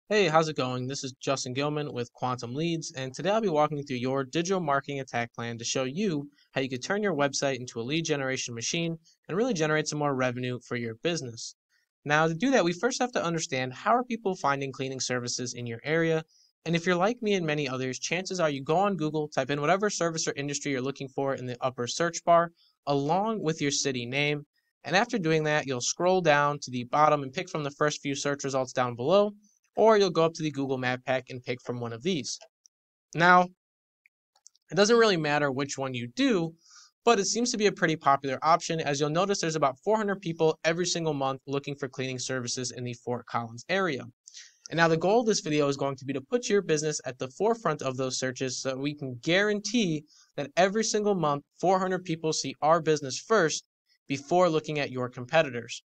Hey, how's it going? This is Justin Gilman with Quantum Leads, and today I'll be walking you through your digital marketing attack plan to show you how you can turn your website into a lead generation machine and really generate some more revenue for your business. Now, to do that, we first have to understand how are people finding cleaning services in your area. And if you're like me and many others, chances are you go on Google, type in whatever service or industry you're looking for in the upper search bar, along with your city name. And after doing that, you'll scroll down to the bottom and pick from the first few search results down below, or you'll go up to the Google Map Pack and pick from one of these. Now, it doesn't really matter which one you do, but it seems to be a pretty popular option, as you'll notice there's about 400 people every single month looking for cleaning services in the Fort Collins area. And now the goal of this video is going to be to put your business at the forefront of those searches so we can guarantee that every single month 400 people see our business first before looking at your competitors.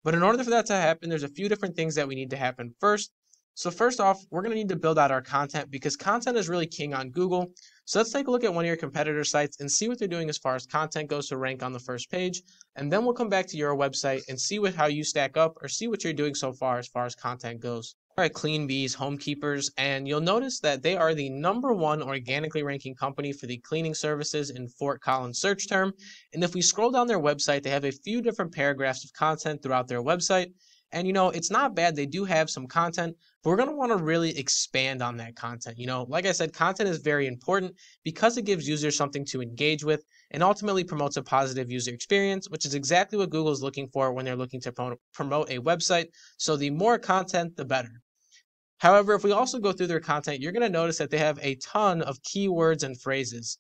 But in order for that to happen, there's a few different things that we need to happen first. So first off, we're going to need to build out our content because content is really king on Google. So let's take a look at one of your competitor sites and see what they're doing as far as content goes to rank on the first page. And then we'll come back to your website and see how you stack up or see what you're doing so far as content goes. All right, Clean Bees, Homekeepers, and you'll notice that they are the #1 organically ranking company for the cleaning services in Fort Collins search term. And if we scroll down their website, they have a few different paragraphs of content throughout their website. And it's not bad. They do have some content, but we're going to want to really expand on that content. Like I said, content is very important because it gives users something to engage with and ultimately promotes a positive user experience, which is exactly what Google is looking for when they're looking to promote a website. So the more content, the better. However, if we also go through their content, you're going to notice that they have a ton of keywords and phrases.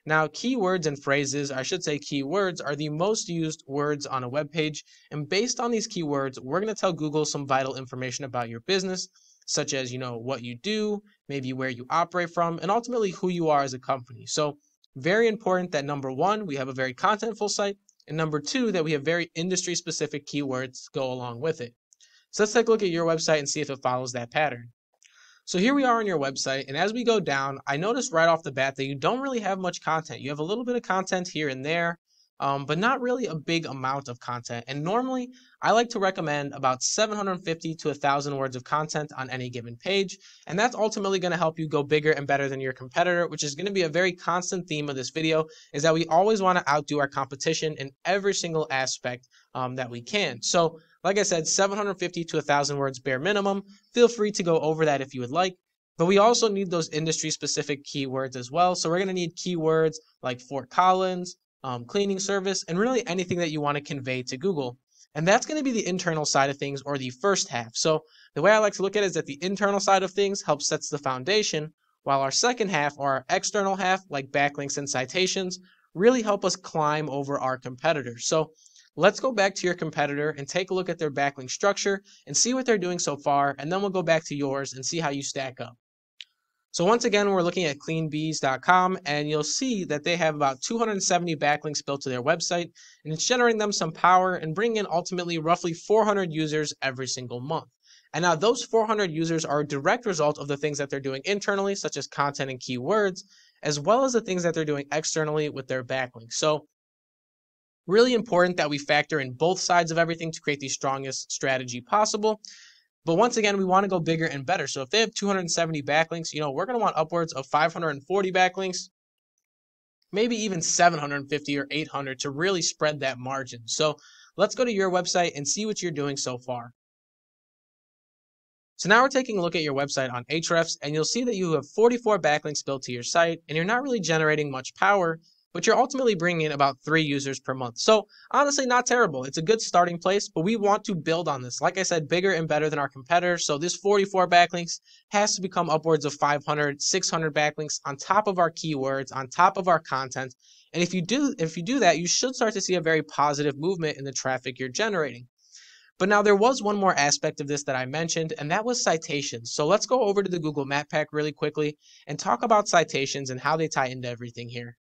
Now, keywords and phrases, I should say keywords, are the most used words on a web page. And based on these keywords, we're going to tell Google some vital information about your business, such as, what you do, maybe where you operate from, and ultimately who you are as a company. So very important that #1, we have a very contentful site, and #2, that we have very industry-specific keywords go along with it. So let's take a look at your website and see if it follows that pattern. So here we are on your website, and as we go down, I noticed right off the bat that you don't really have much content. You have a little bit of content here and there, but not really a big amount of content. And normally, I like to recommend about 750 to 1,000 words of content on any given page, and that's ultimately going to help you go bigger and better than your competitor, which is going to be a very constant theme of this video, is that we always want to outdo our competition in every single aspect that we can. So like I said, 750 to 1,000 words bare minimum. Feel free to go over that if you would like. But we also need those industry-specific keywords as well. So we're going to need keywords like Fort Collins, cleaning service, and really anything that you want to convey to Google. And that's going to be the internal side of things, or the first half. So the way I like to look at it is that the internal side of things helps sets the foundation, while our second half, or our external half, like backlinks and citations, really help us climb over our competitors. So let's go back to your competitor and take a look at their backlink structure and see what they're doing so far, and then we'll go back to yours and see how you stack up. So once again, we're looking at cleanbees.com, and you'll see that they have about 270 backlinks built to their website, and it's generating them some power and bringing in ultimately roughly 400 users every single month. And now those 400 users are a direct result of the things that they're doing internally, such as content and keywords, as well as the things that they're doing externally with their backlinks. So really important that we factor in both sides of everything to create the strongest strategy possible. But once again, we want to go bigger and better. So if they have 270 backlinks, we're going to want upwards of 540 backlinks, maybe even 750 or 800 to really spread that margin. So let's go to your website and see what you're doing so far. So now we're taking a look at your website on Ahrefs, and you'll see that you have 44 backlinks built to your site, and you're not really generating much power, but you're ultimately bringing in about 3 users per month. So honestly, not terrible. It's a good starting place, but we want to build on this. Like I said, bigger and better than our competitors. So this 44 backlinks has to become upwards of 500, 600 backlinks on top of our keywords, on top of our content. And if you do that, you should start to see a very positive movement in the traffic you're generating. But now there was one more aspect of this that I mentioned, and that was citations. So let's go over to the Google Map Pack really quickly and talk about citations and how they tie into everything here.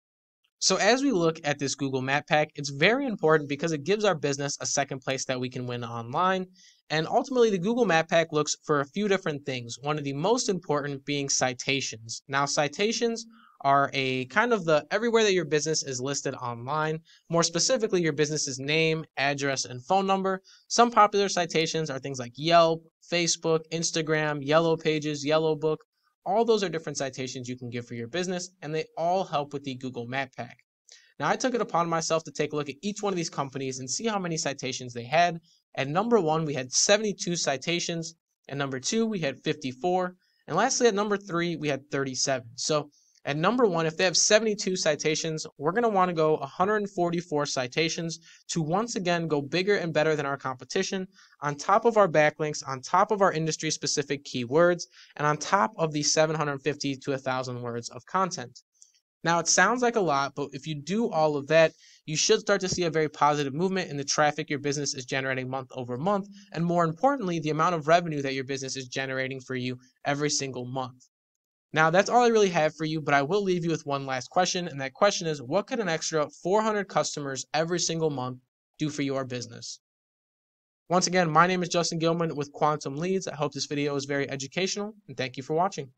So as we look at this Google Map Pack, it's very important because it gives our business a second place that we can win online. And ultimately, the Google Map Pack looks for a few different things, one of the most important being citations. Now, citations are a kind of the everywhere that your business is listed online, more specifically your business's name, address, and phone number. Some popular citations are things like Yelp, Facebook, Instagram, Yellow Pages, Yellow Book. All those are different citations you can give for your business, and they all help with the Google Map Pack. Now, I took it upon myself to take a look at each one of these companies and see how many citations they had. At number one, we had 72 citations. At number two, we had 54. And lastly, at number three, we had 37. So at number one, if they have 72 citations, we're going to want to go 144 citations to once again go bigger and better than our competition, on top of our backlinks, on top of our industry-specific keywords, and on top of the 750 to 1,000 words of content. Now, it sounds like a lot, but if you do all of that, you should start to see a very positive movement in the traffic your business is generating month over month, and more importantly, the amount of revenue that your business is generating for you every single month. Now, that's all I really have for you, but I will leave you with one last question, and that question is, what could an extra 400 customers every single month do for your business? Once again, my name is Justin Gilman with Quantum Leads. I hope this video was very educational, and thank you for watching.